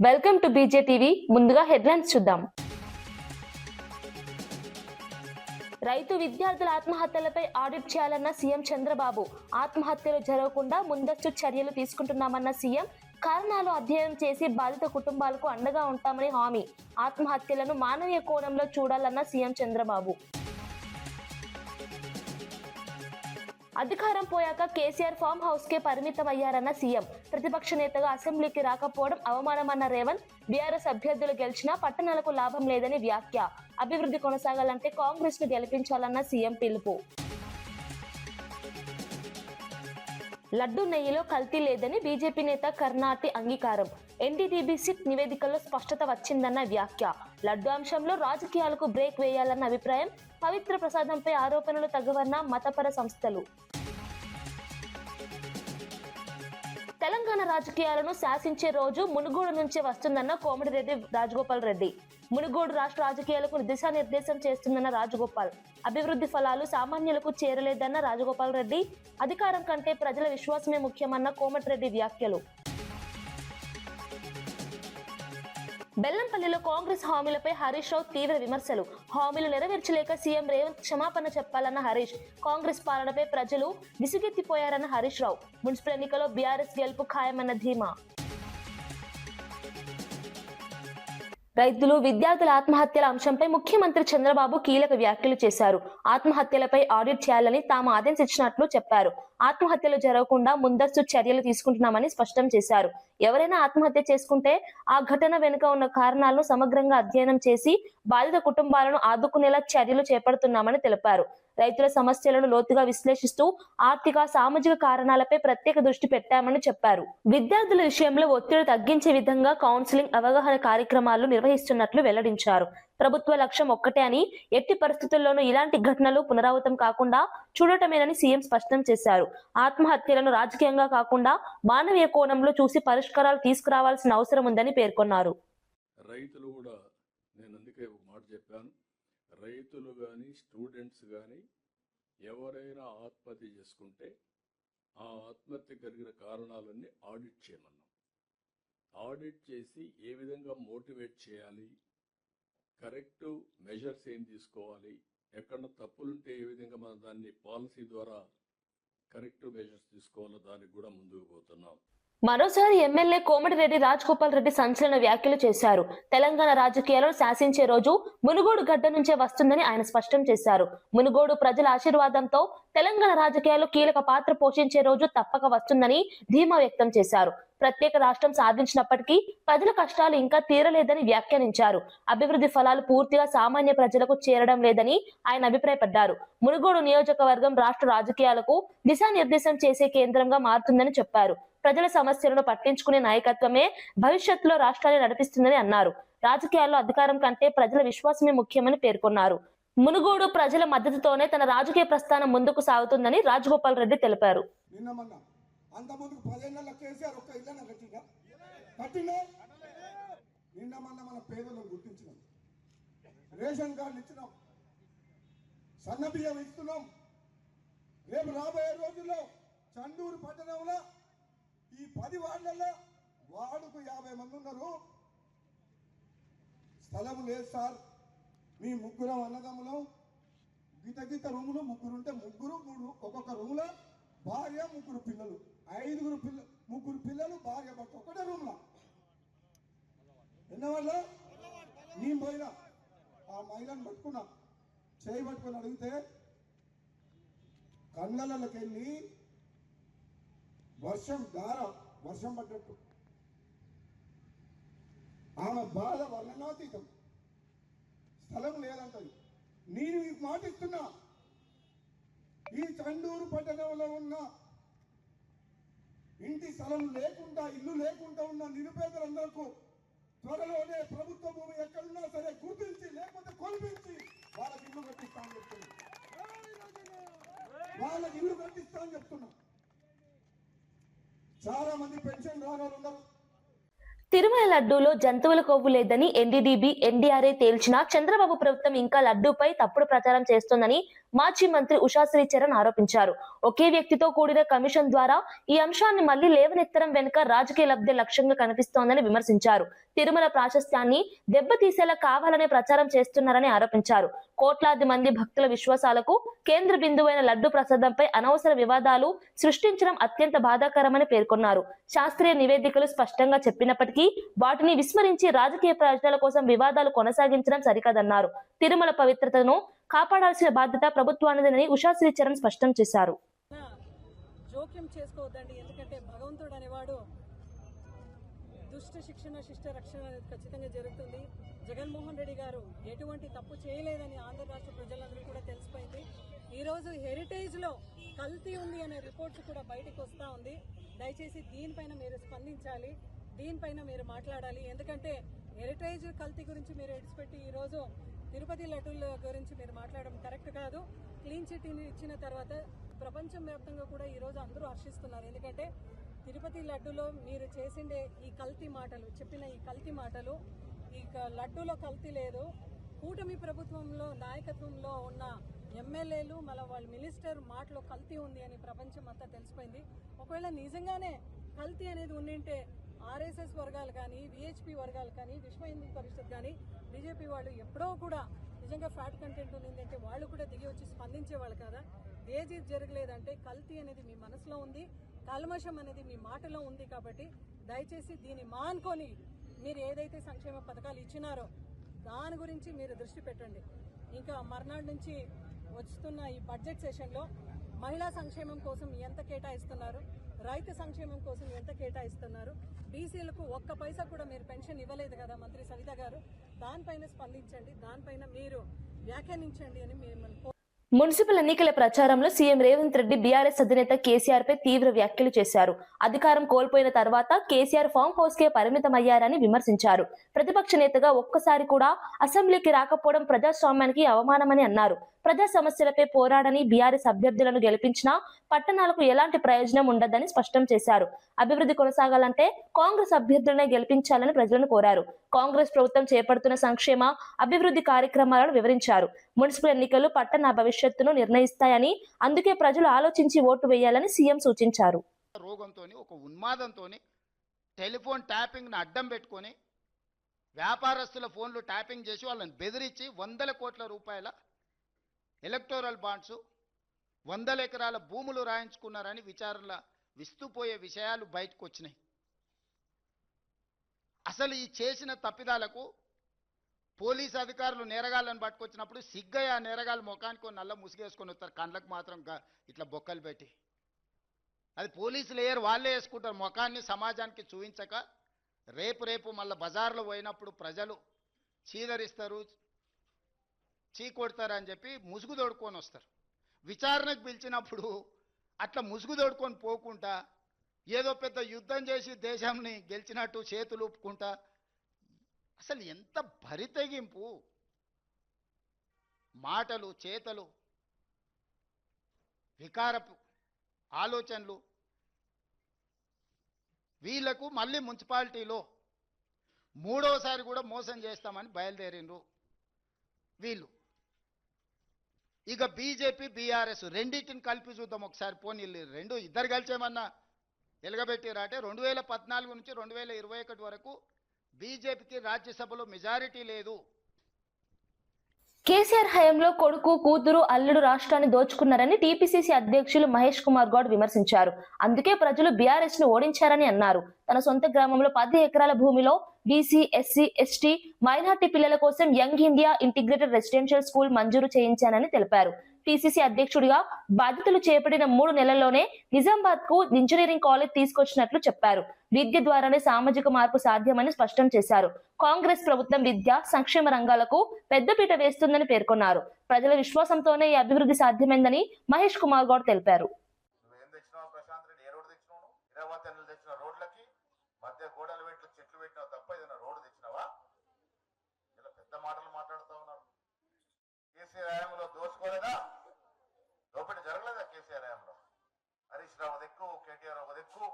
Welcome to BJ TV. ముందుగా headlines చూద్దాం. రైతు విద్యార్థుల ఆత్మహత్యలపై ఆడిట్ చేయాలన్న సీఎం చంద్రబాబు. ఆత్మహత్యలు జరగకుండా ముందస్తు చర్యలు తీసుకుంటున్నామన్న సీఎం. కారణాలు అధ్యయనం చేసి బాధిత కుటుంబాలకు అండగా ఉంటామని హామీ. ఆత్మహత్యలను మానవీయ కోణంలో చూడాలన్న సీఎం చంద్రబాబు. అధికారం పోయాక కేసీఆర్ ఫామ్ హౌస్ కే పరిమితమయ్యారన్న సీఎం. ప్రతిపక్ష నేతగా అసెంబ్లీకి రాకపోవడం అవమానమన్న రేవంత్. బీఆర్ఎస్ అభ్యర్థులు గెలిచినా పట్టణాలకు లాభం లేదని వ్యాఖ్య. అభివృద్ధి కొనసాగాలంటే కాంగ్రెస్ ను గెలిపించాలన్న సీఎం పిలుపు. లడ్డు నెయ్యిలో కల్తీ లేదని బీజేపీ నేత కర్ణాటి అంగీకారం. ఎన్డీటీబీ సిట్ నివేదికలో స్పష్టత వచ్చిందన్న వ్యాఖ్య. లడ్డు అంశంలో రాజకీయాలకు బ్రేక్ వేయాలన్న అభిప్రాయం. పవిత్ర ప్రసాదంపై ఆరోపణలు తగ్గవన్న మతపర సంస్థలు. తెలంగాణ రాజకీయాలను శాసించే రోజు మునుగోడు నుంచే వస్తుందన్న కోమటిరెడ్డి రాజగోపాల్ రెడ్డి. మునుగోడు రాష్ట్ర రాజకీయాలకు దిశానిర్దేశం చేస్తుందన్న రాజగోపాల్. అభివృద్ధి ఫలాలు సామాన్యులకు చేరలేదన్న రాజగోపాల్ రెడ్డి. అధికారం కంటే ప్రజల విశ్వాసమే ముఖ్యమన్న కోమటిరెడ్డి వ్యాఖ్యలు. బెల్లంపల్లిలో కాంగ్రెస్ హామీలపై హరీష్ రావు తీవ్ర విమర్శలు. హామీలు నెరవేర్చలేక సీఎం రేవంత్ క్షమాపణ చెప్పాలన్న హరీష్. కాంగ్రెస్ పాలనపై ప్రజలు విసుగెత్తిపోయారన్న హరీష్ రావు. మున్సిపల్ ఎన్నికల్లో బీఆర్ఎస్ గెలుపు ఖాయమన్న ధీమా. రైతులు విద్యార్థుల ఆత్మహత్యల అంశంపై ముఖ్యమంత్రి చంద్రబాబు కీలక వ్యాఖ్యలు చేశారు. ఆత్మహత్యలపై ఆడిట్ చేయాలని తాము ఆదేశించినట్లు చెప్పారు. ఆత్మహత్యలు జరగకుండా ముందస్తు చర్యలు తీసుకుంటున్నామని స్పష్టం చేశారు. ఎవరైనా ఆత్మహత్య చేసుకుంటే ఆ ఘటన వెనుక ఉన్న కారణాలను సమగ్రంగా అధ్యయనం చేసి బాధిత కుటుంబాలను ఆదుకునేలా చర్యలు చేపడుతున్నామని తెలిపారు. రైతుల సమస్యలను లోతుగా విశ్లేషిస్తూ ఆర్థిక సామాజిక కారణాలపై ప్రత్యేక దృష్టి పెట్టామని చెప్పారు. విద్యార్థుల విషయంలో ఒత్తిడి తగ్గించే విధంగా కౌన్సిలింగ్, అవగాహన కార్యక్రమాలు నిర్వహిస్తున్నట్లు వెల్లడించారు. ప్రభుత్వ లక్ష్యం ఒక్కటే అని, ఎట్టి పరిస్థితుల్లోనూ ఇలాంటి ఘటనలు పునరావృతం కాకుండా చూడటమేనని సీఎం స్పష్టం చేశారు. ఆత్మహత్యలను రాజకీయంగా కాకుండా మానవీయ కోణంలో చూసి పరిష్కారాలు తీసుకురావాల్సిన అవసరం ఉందని పేర్కొన్నారు. రైతులు కూడా, నేను అందుకే ఒక మాట చెప్పాను, రైతులు కానీ స్టూడెంట్స్ కానీ ఎవరైనా ఆత్మహత్య చేసుకుంటే ఆ ఆత్మహత్య కలిగిన కారణాలన్నీ ఆడిట్ చేయమన్నాం. ఆడిట్ చేసి ఏ విధంగా మోటివేట్ చేయాలి, కరెక్ట్ మెజర్స్ ఏం తీసుకోవాలి, ఎక్కడ తప్పులుంటే ఏ విధంగా మనం దాన్ని పాలసీ ద్వారా కరెక్ట్ మెజర్స్ తీసుకోవాలో దానికి కూడా ముందుకు పోతున్నాం. మరోసారి ఎమ్మెల్యే కోమటిరెడ్డి రాజగోపాల్ రెడ్డి సంచలన వ్యాఖ్యలు చేశారు. తెలంగాణ రాజకీయాలను శాసించే రోజు మునుగోడు గడ్డ నుంచే వస్తుందని ఆయన స్పష్టం చేశారు. మునుగోడు ప్రజల ఆశీర్వాదంతో తెలంగాణ రాజకీయాలు కీలక పాత్ర పోషించే రోజు తప్పక వస్తుందని ధీమా వ్యక్తం చేశారు. ప్రత్యేక రాష్ట్రం సాధించినప్పటికీ ప్రజల కష్టాలు ఇంకా తీరలేదని వ్యాఖ్యానించారు. అభివృద్ధి ఫలాలు పూర్తిగా సామాన్య ప్రజలకు చేరడం లేదని ఆయన అభిప్రాయపడ్డారు. మునుగోడు నియోజకవర్గం రాష్ట్ర రాజకీయాలకు దిశానిర్దేశం చేసే కేంద్రంగా మారుతుందని చెప్పారు. ప్రజల సమస్యలను పట్టించుకునే నాయకత్వమే భవిష్యత్తులో రాష్ట్రాన్ని నడిపిస్తుందని అన్నారు. రాజకీయాల్లో అధికారం కంటే ప్రజల విశ్వాసమే ముఖ్యమని పేర్కొన్నారు. మునుగోడు ప్రజల మద్దతుతోనే తన రాజకీయ ప్రస్థానం ముందుకు సాగుతుందని రాజగోపాల్ రెడ్డి తెలిపారు. రేపు రాబోయే రోజుల్లో చండూరు పట్టణంలో ఈ 10 వార్డులలో వార్డుకు 50 మంది ఉన్నారు. స్థలం లేదు సార్, మీ ముగ్గురం అన్నదమ్ములం, గీత రూములు ముగ్గురుంటే ముగ్గురు ఒక్కొక్క రూమ్లో భార్య, ముగ్గురు పిల్లలు, 5 ముగ్గురు పిల్లలు, భార్య, భర్త ఒకటే రూమ్లో. ఎన్నవల్ల నేను పోయినా ఆ మహిళను పట్టుకున్నా, చేయి పట్టుకుని అడిగితే కళ్ళకి వెళ్ళి వర్షం పడ్డట్టు ఆమె బాధ వర్ణనాతీతం. స్థలం లేదంటది. నేను మీకు మాటిస్తున్నా, ఈ చండూరు పట్టణంలో ఉన్న ఇంటి స్థలం లేకుండా, ఇల్లు లేకుండా ఉన్న నిరుపేదలందరికీ త్వరలోనే ప్రభుత్వ భూమి ఎక్కడున్నా సరే గుర్తించి, లేకపోతే కొనిపించి వాళ్ళకి ఇల్లు కట్టిస్తా అని చెప్తున్నా. చాలా మంది పెన్షన్ రాని ఉన్నారు. తిరుమల లడ్డూలో జంతువుల కొవ్వు లేదని ఎన్డీడీబీ, ఎన్డీఆర్ఏ తేల్చినా చంద్రబాబు ప్రభుత్వం ఇంకా లడ్డూపై తప్పుడు ప్రచారం చేస్తోందని మాజీ మంత్రి ఉషాశ్రీ చరణ్ ఆరోపించారు. ఒకే వ్యక్తితో కూడిన కమిషన్ ద్వారా ఈ అంశాన్ని మళ్లీ లేవనెత్తడం వెనుక రాజకీయ లబ్ధి లక్ష్యంగా కనిపిస్తోందని విమర్శించారు. తిరుమల ప్రాశస్త్యాన్ని దెబ్బతీసేలా కావాలనే ప్రచారం చేస్తున్నారని ఆరోపించారు. కోట్లాది మంది భక్తుల విశ్వాసాలకు కేంద్ర బిందువైన లడ్డు ప్రసాదంపై అనవసర వివాదాలు సృష్టించడం అత్యంత బాధాకరమని పేర్కొన్నారు. శాస్త్రీయ నివేదికలు స్పష్టంగా చెప్పినప్పటికీ వాటిని విస్మరించి రాజకీయ ప్రయోజనాల కోసం వివాదాలు కొనసాగించడం సరికాదన్నారు. తిరుమల పవిత్రతను కాపాడాల్సిన బాధ్యత ప్రభుత్వానిదేనని ఉషాశ్రీ చరణ్ స్పష్టం చేశారు. జోక్యం చేసుకోవద్దండి, ఎందుకంటే భగవంతుడు అనేవాడు దుష్ట శిక్షణ శిష్ట రక్షణ అనేది ఖచ్చితంగా జరుగుతుంది. జగన్మోహన్ రెడ్డి గారు ఎటువంటి తప్పు చేయలేదని ఆంధ్ర రాష్ట్ర ప్రజలందరూ కూడా తెలిసిపోయింది. ఈరోజు హెరిటేజ్లో కల్తీ ఉంది అనే రిపోర్ట్స్ కూడా బయటకు వస్తూ ఉంది. దయచేసి దీనిపైన మీరు స్పందించాలి, దీనిపైన మీరు మాట్లాడాలి. ఎందుకంటే హెరిటేజ్ కల్తీ గురించి మీరు ఎడిచిపెట్టి ఈరోజు తిరుపతి లడ్డూల గురించి మీరు మాట్లాడడం కరెక్ట్ కాదు. క్లీన్ చిట్ ఇచ్చిన తర్వాత ప్రపంచం వ్యాప్తంగా కూడా ఈరోజు అందరూ హర్షిస్తున్నారు. ఎందుకంటే తిరుపతి లడ్డూలో మీరు చేసిండే ఈ కల్తీ మాటలు, చెప్పిన ఈ కల్తీ మాటలు, ఈ లడ్డూలో కల్తీ లేదు. కూటమి ప్రభుత్వంలో నాయకత్వంలో ఉన్న ఎమ్మెల్యేలు మళ్ళీ వాళ్ళ మినిస్టర్ మాటలో కల్తీ ఉంది అని ప్రపంచం అంతా తెలిసిపోయింది. ఒకవేళ నిజంగానే కల్తీ అనేది ఉండింటే ఆర్ఎస్ఎస్ వర్గాలు కానీ, విహెచ్పి వర్గాలు కానీ, విశ్వ హిందూ పరిషత్ కానీ, బీజేపీ వాళ్ళు ఎప్పుడో కూడా నిజంగా ఫ్యాట్ కంటెంట్ ఉండిందంటే వాళ్ళు కూడా దిగి వచ్చి స్పందించేవాళ్ళు కదా. ఏది జరగలేదంటే కల్తీ అనేది మీ మనసులో ఉంది, కల్మషం అనేది మీ మాటలో ఉంది. కాబట్టి దయచేసి దీన్ని మానుకొని మీరు ఏదైతే సంక్షేమ పథకాలు ఇచ్చినారో దాని గురించి మీరు దృష్టి పెట్టండి. ఇంకా మర్నాడు నుంచి వస్తున్న ఈ బడ్జెట్ సెషన్లో మహిళా సంక్షేమం కోసం ఎంత కేటాయిస్తున్నారు, రైతు సంక్షేమం కోసం ఎంత కేటాయిస్తున్నారు, బీసీలకు ఒక్క పైసా కూడా మీరు పెన్షన్ ఇవ్వలేదు కదా మంత్రి సవిత గారు, దానిపైన స్పందించండి, దానిపైన మీరు వ్యాఖ్యానించండి అని మేము. మున్సిపల్ ఎన్నికల ప్రచారంలో సీఎం రేవంత్ రెడ్డి బీఆర్ఎస్ అధినేత కేసీఆర్ పై తీవ్ర వ్యాఖ్యలు చేశారు. అధికారం కోల్పోయిన తర్వాత కేసీఆర్ ఫామ్ హౌస్ కే పరిమితమయ్యారని విమర్శించారు. ప్రతిపక్ష నేతగా ఒక్కసారి కూడా అసెంబ్లీకి రాకపోవడం ప్రజాస్వామ్యానికి అవమానమని అన్నారు. ప్రజా సమస్యలపై పోరాడని బీఆర్ఎస్ అభ్యర్థులను గెలిపించినా పట్టణాలకు ఎలాంటి ప్రయోజనం ఉండదని స్పష్టం చేశారు. అభివృద్ధి కొనసాగాలంటే కాంగ్రెస్ అభ్యర్థులనే గెలిపించాలని ప్రజలను కోరారు. కాంగ్రెస్ ప్రభుత్వం చేపడుతున్న సంక్షేమ అభివృద్ధి కార్యక్రమాలను వివరించారు. మున్సిపల్ ఎన్నికలు పట్టణ భవిష్యత్తును నిర్ణయిస్తాయని, అందుకే ప్రజలు ఆలోచించి ఓటు వేయాలని సీఎం సూచించారు. రోగంతోని, ఒక ఉన్మాదంతోని టెలిఫోన్ ట్యాపింగ్ ను అడ్డం పెట్టుకొని వ్యాపారస్తుల ఫోన్లు ట్యాపింగ్ చేసి వాళ్ళని బెదిరించి 100 కోట్ల రూపాయల ఎలక్టోరల్ బాండ్స్, 100 ఎకరాల భూములు రాయించుకున్నారని విచారణల విస్తుపోయే విషయాలు బయటకు వచ్చినాయి. అసలు ఈ చేసిన తప్పిదాలకు పోలీసు అధికారులు నేరగాళ్ళని పట్టుకొచ్చినప్పుడు సిగ్గయ్య ఆ నేరగాళ్ళ ముఖానికి నల్ల ముసుగేసుకొని వస్తారు, కళ్ళకు మాత్రం ఇట్లా బొక్కలు పెట్టి. అది పోలీసులు వేయరు, వాళ్ళే వేసుకుంటారు ముఖాన్ని సమాజానికి చూపించక. రేపు మళ్ళీ బజార్లో పోయినప్పుడు ప్రజలు చీదరిస్తారు, చీకొడతారు అని చెప్పి ముసుగు తోడుకొని వస్తారు. విచారణకు పిలిచినప్పుడు అట్లా ముసుగు తోడుకొని పోకుండా ఏదో పెద్ద యుద్ధం చేసి దేశాన్ని గెలిచినట్టు చేతులు ఊపుకుంటా. అసలు ఎంత భరితెగింపు మాటలు, చేతలు, వికారపు ఆలోచనలు. వీళ్లకు మళ్ళీ మున్సిపాలిటీలో మూడోసారి కూడా మోసం చేస్తామని బయలుదేరిండ్రు వీళ్ళు. ఇక బీజేపీ, బీఆర్ఎస్ రెండింటిని కలిపి చూద్దాం ఒకసారి. పోనీ ఇద్దరు కలిసేమన్నా ఎలగబెట్టిరాటే. 2014 నుంచి 2021 వరకు బీజేపీకి రాజ్యసభలో మెజారిటీ లేదు. కేసీఆర్ హయాంలో కొడుకు, కూతురు, అల్లుడు రాష్ట్రాన్ని దోచుకున్నారని టీపీసీసీ అధ్యక్షులు మహేష్ కుమార్ గౌడ్ విమర్శించారు. అందుకే ప్రజలు బీఆర్ఎస్ ను ఓడించారని అన్నారు. తన సొంత గ్రామంలో 10 ఎకరాల భూమిలో బీసీ, ఎస్సీ, ఎస్టీ, మైనార్టీ పిల్లల కోసం young India integrated residential school మంజూరు చేయించానని తెలిపారు. పీసీసీ అధ్యక్షుడిగా బాధ్యతలు చేపట్టిన 3 నెలల్లోనే నిజామాబాద్ కు ఇంజనీరింగ్ కాలేజ్ తీసుకొచ్చినట్లు చెప్పారు. విద్య ద్వారానే సామాజిక మార్పు సాధ్యమని స్పష్టం చేశారు. కాంగ్రెస్ ప్రభుత్వం విద్య, సంక్షేమ రంగాలకు పెద్దపీట వేస్తుందని పేర్కొన్నారు. ప్రజల విశ్వాసంతోనే ఈ అభివృద్ధి సాధ్యమైందని మహేష్ కుమార్ గౌడ్ తెలిపారు. దోపిడీ జరగలేదా కేసీఆర్ హయాంలో? హరీష్ రావు దిక్కు, కేటీఆర్ ఒక దిక్కు,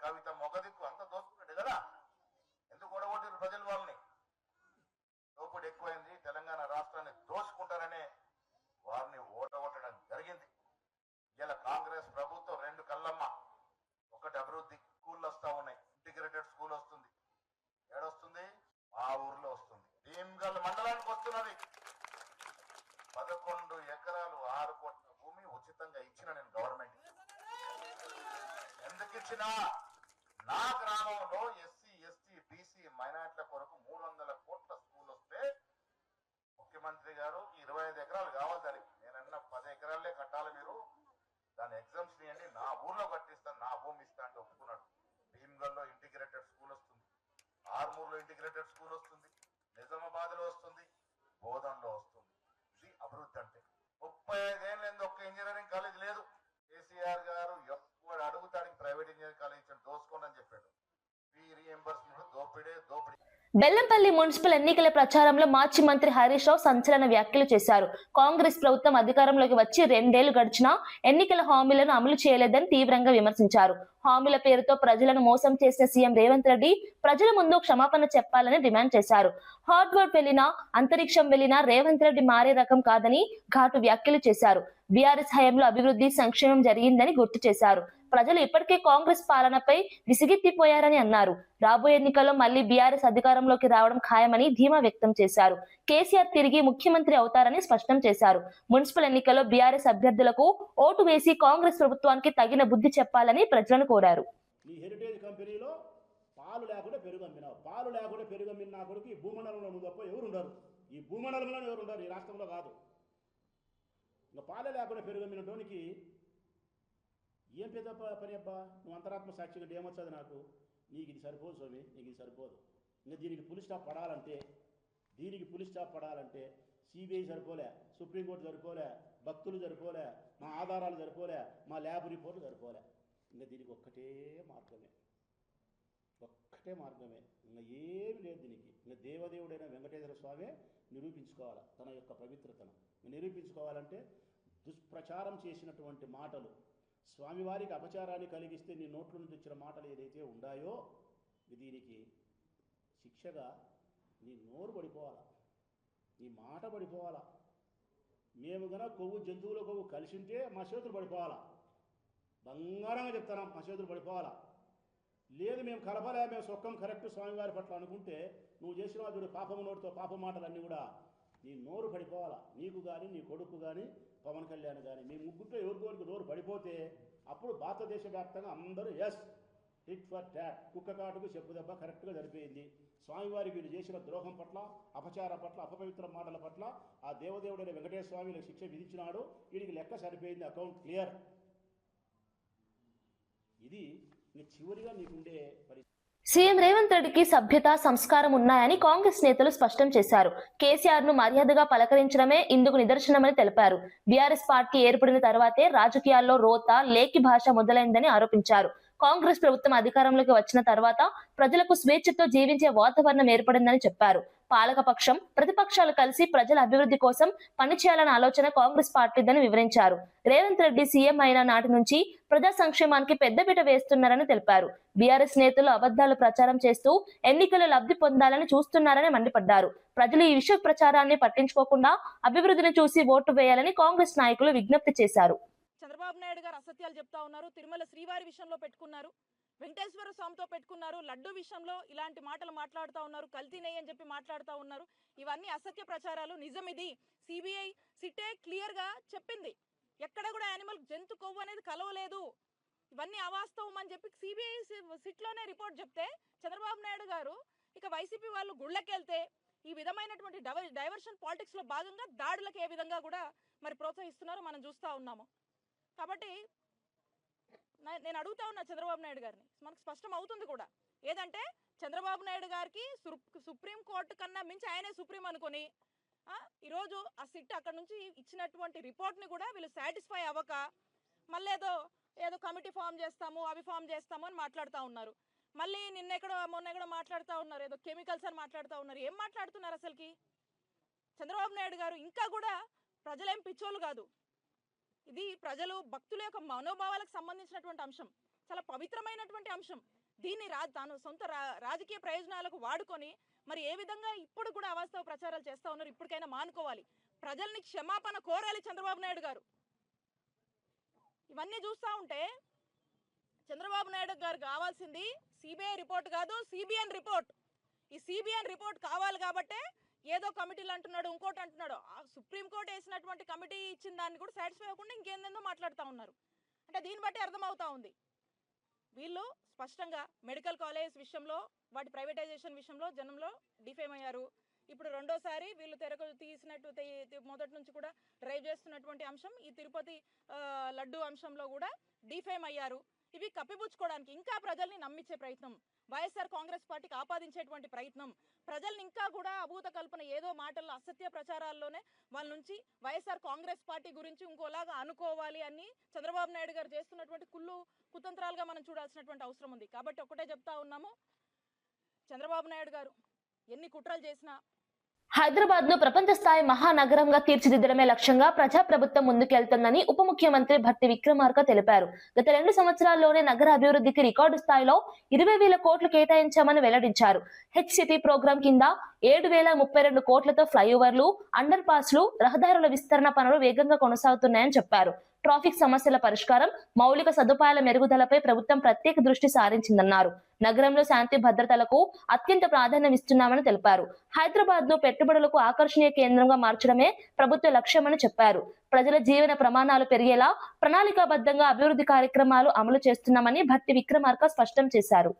కవిత ఒక దిక్కు, అంతా దోచుకున్నాడు కదా. అడిగారు ప్రజలు వాళ్ళని. దోపిడీ ఎక్కువైంది, తెలంగాణ రాష్ట్రాన్ని దోచుకుంటారనే వారిని ఓటగొట్టడం జరిగింది. ఇలా కాంగ్రెస్ ప్రభుత్వం రెండు కళ్ళమ్మ, ఒకటి అభివృద్ధి, స్కూళ్ళు వస్తా ఉన్నాయి, ఇంటిగ్రేటెడ్ స్కూల్ వస్తుంది. ఏడొస్తుంది? మా ఊర్లో వస్తుంది. భీమ్గల్ మండలానికి వస్తున్నది. 11 ఎకరాలు 6 కోట్ల భూమి ఉచితంగా ఇచ్చిన నేను గవర్నమెంట్. ఎందుకు ఇచ్చినా, నా గ్రామంలో ఎస్సీ, ఎస్టీ, బీసీ, మైనార్టీల కొరకు 300 కోట్ల స్కూల్ వస్తే ముఖ్యమంత్రి గారు 25 ఎకరాలు కావాలి దానికి. నేనన్నా 10 ఎకరాలే కట్టాలి, మీరు దాని ఎగ్జామ్స్ ఇవ్వండి, నా ఊర్లో కట్టిస్తాను, నా భూమి ఇస్తా అంటే ఒప్పుకున్నాడు. భీమ్గల్లో ఇంటిగ్రేటెడ్ స్కూల్ వస్తుంది, ఆర్మూర్లో ఇంటిగ్రేటెడ్ స్కూల్ వస్తుంది, నిజామాబాద్లో వస్తుంది, బోధన్లో వస్తుంది. ఇది అభివృద్ధి అంటే. 35 ఏళ్ళైంది ఒక్క ఇంజనీరింగ్ కాలేజ్ లేదు. కేసీఆర్ గారు ఎప్పుడు అడుగుతాడికి ప్రైవేట్ ఇంజనీరింగ్ కాలేజ్ ఇచ్చాడు, దోసుకోండి అని చెప్పాడు. ఫీ రీఎంబర్స్మెంట్ దోపిడే దోపిడీ. బెల్లంపల్లి మున్సిపల్ ఎన్నికల ప్రచారంలో మాజీ మంత్రి హరీష్ రావు సంచలన వ్యాఖ్యలు చేశారు. కాంగ్రెస్ ప్రభుత్వం అధికారంలోకి వచ్చి 2 ఏళ్లు గడిచినా ఎన్నికల హామీలను అమలు చేయలేదని తీవ్రంగా విమర్శించారు. హామీల పేరుతో ప్రజలను మోసం చేసిన సీఎం రేవంత్ రెడ్డి ప్రజల ముందు క్షమాపణ చెప్పాలని డిమాండ్ చేశారు. హార్డ్వర్డ్ వెళ్లినా, అంతరిక్షం వెళ్లినా రేవంత్ రెడ్డి మారే రకం కాదని ఘాటు వ్యాఖ్యలు చేశారు. బీఆర్ఎస్ హయాంలో అభివృద్ధి, సంక్షేమం జరిగిందని గుర్తు చేశారు. ప్రజలు ఇప్పటికే కాంగ్రెస్ పాలనపై విసిగెత్తిపోయారని అన్నారు. రాబోయే ఎన్నికల్లో మళ్లీ బీఆర్ఎస్ అధికారంలోకి రావడం ఖాయమని ధీమా వ్యక్తం చేశారు. కేసీఆర్ తిరిగి ముఖ్యమంత్రి అవుతారని స్పష్టం చేశారు. మున్సిపల్ ఎన్నికల్లో బీఆర్ఎస్ అభ్యర్థులకు ఓటు వేసి కాంగ్రెస్ ప్రభుత్వానికి తగిన బుద్ధి చెప్పాలని ప్రజలను కోరారు. ఈ హెరిటేజ్ కంపెనీలో పాలు లేకుండా పెరుగు అమ్మినావు. పాలు లేకుండా పెరుగు అమ్మిన నా కొడుకు ఈ భూమండలంలో నువ్వు తప్ప ఎవరు ఉండరు. ఈ భూమండలంలో ఎవరు ఉండరు, ఈ రాష్ట్రంలో కాదు. ఇంకా పాలే లేకుండా పెరుగు అమ్మినటోనికి ఏం పెద్ద పని అబ్బా. నువ్వు అంతరాత్మ సాక్షిగా ఏమొచ్చదు నాకు. నీకు ఇది సరిపోదు స్వామి, నీకు ఇది సరిపోదు. ఇంకా దీనికి పులి స్టాప్ పడాలంటే సిబిఐ సరిపోలే, సుప్రీంకోర్టు సరిపోలే, భక్తులు సరిపోలే, మా ఆధారాలు సరిపోలే, మా ల్యాబ్ రిపోర్ట్లు సరిపోలే. ఇంకా దీనికి ఒక్కటే మార్గమే. ఇంకా ఏమి లేదు దీనికి. ఇంకా దేవదేవుడైన వెంకటేశ్వర స్వామి నిరూపించుకోవాలి తన యొక్క పవిత్రతను. నిరూపించుకోవాలంటే దుష్ప్రచారం చేసినటువంటి మాటలు, స్వామివారికి అపచారాన్ని కలిగిస్తే నీ నోట్ల నుంచి వచ్చిన మాటలు ఏదైతే ఉన్నాయో దీనికి శిక్షగా నీ నోరు పడిపోవాలా, నీ మాట పడిపోవాలా. మేము గన కొవ్వు, జంతువుల కొవ్వు కలిసి ఉంటే మా చేతులు పడిపోవాలా. బంగారంగా చెప్తాను, మా చేతులు పడిపోవాలా. లేదు మేము కలపలే, మేము సొక్కం కరెక్ట్ స్వామివారి పట్ల అనుకుంటే నువ్వు చేసిన చూడు పాపము నోటితో పాప మాటలన్నీ కూడా నీ నోరు పడిపోవాలా. నీకు కానీ, నీ కొడుకు కానీ, పవన్ కళ్యాణ్ కానీ, మీ ముగ్గురితో ఎవరికోరికి నోరు పడిపోతే అప్పుడు భారతదేశ వ్యాప్తంగా అందరూ ఎస్ హిట్ ఫర్ టాట్, కుక్క కాటుకు చెప్పు దెబ్బ కరెక్ట్గా సరిపోయింది. స్వామివారి వీళ్ళు చేసిన ద్రోహం పట్ల, అపచారం పట్ల, అపవిత్ర మాటల పట్ల ఆ దేవదేవుడైన వెంకటేశ్వర స్వామి వీళ్ళకి శిక్ష విధించినాడు. వీడికి లెక్క సరిపోయింది, అకౌంట్ క్లియర్. ఇది చివరిగా నీకుండే పరిస్థితి. సీఎం రేవంత్ రెడ్డికి సభ్యత, సంస్కారం ఉన్నాయని కాంగ్రెస్ నేతలు స్పష్టం చేశారు. కేసీఆర్ ను మర్యాదగా పలకరించడమే ఇందుకు నిదర్శనమని తెలిపారు. బీఆర్ఎస్ పార్టీ ఏర్పడిన తర్వాతే రాజకీయాల్లో రోత, లేకి భాష మొదలైందని ఆరోపించారు. కాంగ్రెస్ ప్రభుత్వం అధికారంలోకి వచ్చిన తర్వాత ప్రజలకు స్వేచ్ఛతో జీవించే వాతావరణం ఏర్పడిందని చెప్పారు. పాలకపక్షం, ప్రతిపక్షాలు కలిసి ప్రజల అభివృద్ధి కోసం పనిచేయాలన్న ఆలోచన కాంగ్రెస్ పార్టీదని వివరించారు. రేవంత్ రెడ్డి సీఎం అయిన నాటి నుంచి ప్రజా సంక్షేమానికి పెద్దపీట వేస్తున్నారని తెలిపారు. బీఆర్ఎస్ నేతలు అబద్ధాలు ప్రచారం చేస్తూ ఎన్నికల్లో లబ్ధి పొందాలని చూస్తున్నారని మండిపడ్డారు. ప్రజలు ఈ విషయ ప్రచారాన్ని పట్టించుకోకుండా అభివృద్ధిని చూసి ఓటు వేయాలని కాంగ్రెస్ నాయకులు విజ్ఞప్తి చేశారు. చంద్రబాబు నాయుడు గారు అసత్యాలు చెప్తా ఉన్నారు. తిరుమల శ్రీవారి విషయంలో పెట్టుకున్నారు, వెంకటేశ్వర స్వామితో పెట్టుకున్నారు, లడ్డు విషయంలో ఇలాంటి మాటలు మాట్లాడుతూ ఉన్నారు, కల్తీ నెయ్యి అని చెప్పి మాట్లాడుతూ ఉన్నారు. ఇవన్నీ అసత్య ప్రచారాలు. నిజం ఇది. సిబిఐ సిట్టే క్లియర్ గా చెప్పింది, ఎక్కడ కూడా యానిమల్ జంతు కొవ్వు అనేది కలవలేదు, ఇవన్నీ అవాస్తవం అని చెప్పి సిబిఐ సిట్లోనే రిపోర్ట్ చెప్తే చంద్రబాబు నాయుడు గారు ఇక వైసీపీ వాళ్ళు గుళ్ళకెళ్తే ఈ విధమైనటువంటి డైవర్షన్ పాలిటిక్స్ లో భాగంగా దాడులకు ఏ విధంగా కూడా మరి ప్రోత్సహిస్తున్నారో మనం చూస్తూ ఉన్నాము. కాబట్టి నేను అడుగుతా ఉన్నా చంద్రబాబు నాయుడు గారిని, మనకు స్పష్టం అవుతుంది కూడా ఏదంటే చంద్రబాబు నాయుడు గారికి సుప్రీం కోర్టు కన్నా మించి ఆయనే సుప్రీం అనుకుని ఈరోజు ఆ సిట్ అక్కడ నుంచి ఇచ్చినటువంటి రిపోర్ట్ని కూడా వీళ్ళు సాటిస్ఫై అవ్వక మళ్ళీ ఏదో కమిటీ ఫామ్ చేస్తాము, అవి ఫామ్ చేస్తాము అని మాట్లాడుతూ ఉన్నారు. మళ్ళీ మొన్న ఎక్కడో మాట్లాడుతూ ఉన్నారు, ఏదో కెమికల్స్ అని మాట్లాడుతూ ఉన్నారు. ఏం మాట్లాడుతున్నారు అసలుకి? చంద్రబాబు నాయుడు గారు ఇంకా కూడా ప్రజలేం పిచ్చోళ్ళు కాదు. ఇది ప్రజలు, భక్తుల యొక్క మనోభావాలకు సంబంధించినటువంటి అంశం, చాలా పవిత్రమైనటువంటి అంశం. దీన్ని తాను సొంత రాజకీయ ప్రయోజనాలకు వాడుకొని మరి ఏ విధంగా ఇప్పుడు కూడా అవాస్తవ ప్రచారాలు చేస్తా ఉన్నారు. ఇప్పటికైనా మానుకోవాలి, ప్రజల్ని క్షమాపణ కోరాలి చంద్రబాబు నాయుడు గారు. ఇవన్నీ చూస్తూ ఉంటే చంద్రబాబు నాయుడు గారు కావాల్సింది సిబిఐ రిపోర్ట్ కాదు, సిబిఎన్ రిపోర్ట్. ఈ సిబిఎన్ రిపోర్ట్ కావాలి కాబట్టే ఏదో కమిటీలు అంటున్నాడు, ఇంకోటి అంటున్నాడు. సుప్రీంకోర్టు వేసినటువంటి కమిటీ ఇచ్చిన దాన్ని కూడా సాటిస్ఫై అవ్వకుండా ఇంకేందేందో మాట్లాడుతూ ఉన్నారు. అంటే దీన్ని బట్టి అర్థమవుతా ఉంది వీళ్ళు స్పష్టంగా మెడికల్ కాలేజ్ విషయంలో, వాటి ప్రైవేటైజేషన్ విషయంలో జనంలో డిఫేమ్ అయ్యారు. ఇప్పుడు రెండోసారి వీళ్ళు తెరకు తీసినట్టు మొదటి నుంచి కూడా డ్రైవ్ చేస్తున్నటువంటి అంశం ఈ తిరుపతి లడ్డు అంశంలో కూడా డిఫేమ్ అయ్యారు. ఇవి కప్పిపుచ్చుకోవడానికి ఇంకా ప్రజల్ని నమ్మించే ప్రయత్నం, వైఎస్ఆర్ కాంగ్రెస్ పార్టీకి ఆపాదించేటువంటి ప్రయత్నం, ప్రజల్ని ఇంకా కూడా అభూత కల్పన ఏదో మాటల్లో అసత్య ప్రచారాల్లోనే వాళ్ళ నుంచి వైఎస్ఆర్ కాంగ్రెస్ పార్టీ గురించి ఇంకోలాగా అనుకోవాలి అని చంద్రబాబు నాయుడు గారు చేస్తున్నటువంటి కుతంత్రాలుగా మనం చూడాల్సినటువంటి అవసరం ఉంది. కాబట్టి ఒకటే చెప్తా ఉన్నాము, చంద్రబాబు నాయుడు గారు ఎన్ని కుట్రలు చేసినా హైదరాబాద్ ను ప్రపంచ స్థాయి మహానగరంగా తీర్చిదిద్దడమే లక్ష్యంగా ప్రజాప్రభుత్వం ముందుకెళ్తుందని ఉప ముఖ్యమంత్రి భట్టి విక్రమార్క తెలిపారు. గత 2 సంవత్సరాల్లోనే నగర అభివృద్ధికి రికార్డు స్థాయిలో 20,000 కోట్లు కేటాయించామని వెల్లడించారు. హెచ్సిటీ ప్రోగ్రాం కింద 7,032 కోట్లతో ఫ్లైఓవర్లు, అండర్ పాస్లు, రహదారుల విస్తరణ పనులు వేగంగా కొనసాగుతున్నాయని చెప్పారు. ట్రాఫిక్ సమస్యల పరిష్కారం, మౌలిక సదుపాయాల మెరుగుదలపై ప్రభుత్వం ప్రత్యేక దృష్టి సారించిందన్నారు. నగరంలో శాంతి భద్రతలకు అత్యంత ప్రాధాన్యం ఇస్తున్నామని తెలిపారు. హైదరాబాద్ ను పెట్టుబడులకు ఆకర్షణీయ కేంద్రంగా మార్చడమే ప్రభుత్వ లక్ష్యమని చెప్పారు. ప్రజల జీవన ప్రమాణాలు పెరిగేలా ప్రణాళికాబద్ధంగా అభివృద్ధి కార్యక్రమాలు అమలు చేస్తున్నామని భట్టి విక్రమార్క స్పష్టం చేశారు.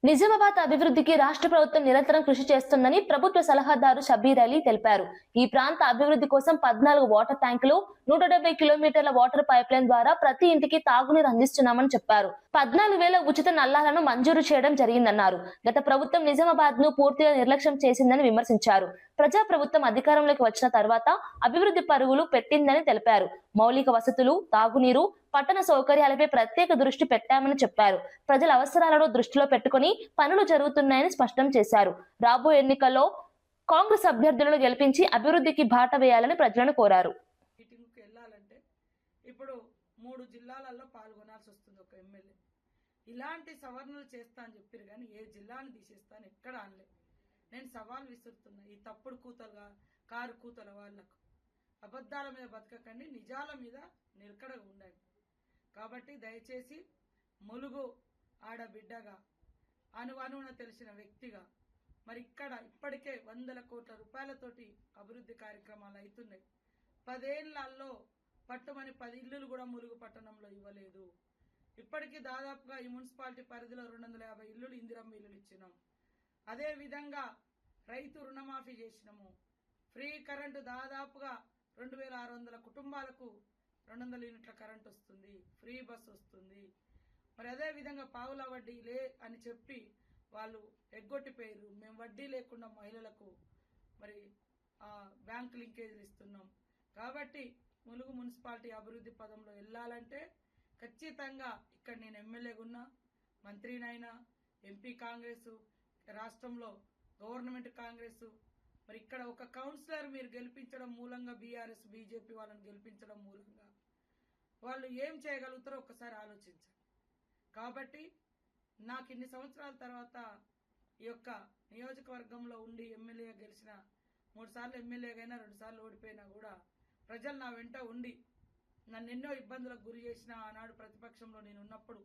నిజామాబాద్ అభివృద్ధికి రాష్ట్ర ప్రభుత్వం నిరంతరం కృషి చేస్తుందని ప్రభుత్వ సలహాదారు షబీర్ అలీ తెలిపారు. ఈ ప్రాంత అభివృద్ధి కోసం 14 వాటర్ ట్యాంకులు, 170 కిలోమీటర్ల వాటర్ పైప్ లైన్ ద్వారా ప్రతి ఇంటికి తాగునీరు అందిస్తున్నామని చెప్పారు. 14,000 ఉచిత నల్లాలను మంజూరు చేయడం జరిగిందన్నారు. గత ప్రభుత్వం నిజామాబాద్ ను పూర్తిగా నిర్లక్ష్యం చేసిందని విమర్శించారు. ప్రజా ప్రభుత్వం అధికారంలోకి వచ్చిన తర్వాత అభివృద్ధి పరుగులు పెట్టిందని తెలిపారు. మౌలిక వసతులు, తాగునీరు, పట్టణ సౌకర్యాలపై ప్రత్యేక దృష్టి పెట్టామని చెప్పారు. ప్రజల అవసరాలను దృష్టిలో పెట్టుకుని పనులు జరుగుతున్నాయని స్పష్టం చేశారు. రాబోయే ఎన్నికల్లో కాంగ్రెస్ అభ్యర్థులను గెలిపించి అభివృద్ధికి బాట వేయాలని ప్రజలను కోరారు. మీటింగ్కి వెళ్ళాలంటే ఇప్పుడు 3 జిల్లాలలో పాల్గొనాల్సి వస్తుంది ఒక ఎమ్మెల్యే. ఇలాంటి సవరణలు చేస్తా అని చెప్పారు కానీ ఏ జిల్లాను తీసేస్తాను ఎక్కడ అనలే. నేను సవాల్ విసురుతున్నా, ఈ తప్పుడు కూతలుగా కారు కూతల వాళ్లకు అబద్ధాల మీద బతకకండి, నిజాల మీద నిలకడగా ఉండండి. కాబట్టి దయచేసి ములుగు ఆడబిడ్డగా అనువనున తెలిసిన వ్యక్తిగా మరి ఇక్కడ ఇప్పటికే 100 కోట్ల రూపాయలతోటి అభివృద్ధి కార్యక్రమాలు అవుతున్నాయి. 10 ఏళ్లలో పట్టుమని 10 ఇల్లులు కూడా ములుగు పట్టణంలో ఇవ్వలేదు. ఇప్పటికీ దాదాపుగా ఈ మున్సిపాలిటీ పరిధిలో 250 ఇల్లులు ఇందిరమ్మ ఇల్లులు ఇచ్చినాం. అదేవిధంగా రైతు రుణమాఫీ చేసినాము. ఫ్రీ కరెంటు దాదాపుగా 2,600 కుటుంబాలకు 200 యూనిట్ల కరెంట్ వస్తుంది, ఫ్రీ బస్ వస్తుంది. మరి అదేవిధంగా పావుల వడ్డీ లే అని చెప్పి వాళ్ళు ఎగ్గొట్టిపోయారు. మేము వడ్డీ లేకుండా మహిళలకు మరి బ్యాంక్ లింకేజీలు ఇస్తున్నాం. కాబట్టి ములుగు మున్సిపాలిటీ అభివృద్ధి పదంలో వెళ్ళాలంటే ఖచ్చితంగా ఇక్కడ నేను ఎమ్మెల్యేగా ఉన్నా, మంత్రినైనా, ఎంపీ కాంగ్రెస్, రాష్ట్రంలో గవర్నమెంట్ కాంగ్రెస్, మరి ఇక్కడ ఒక కౌన్సిలర్ మీరు గెలిపించడం మూలంగా బీఆర్ఎస్ బీజేపీ వాళ్ళని గెలిపించడం మూలంగా వాళ్ళు ఏం చేయగలుగుతారో ఒక్కసారి ఆలోచించండి. కాబట్టి నాకు ఇన్ని సంవత్సరాల తర్వాత ఈ యొక్క నియోజకవర్గంలో ఉండి ఎమ్మెల్యేగా గెలిచిన 3 సార్లు ఎమ్మెల్యేగా అయినా 2 సార్లు ఓడిపోయినా కూడా ప్రజలు నా వెంట ఉండి నన్ను ఎన్నో ఇబ్బందులకు గురి చేసిన ఆనాడు ప్రతిపక్షంలో నేను ఉన్నప్పుడు,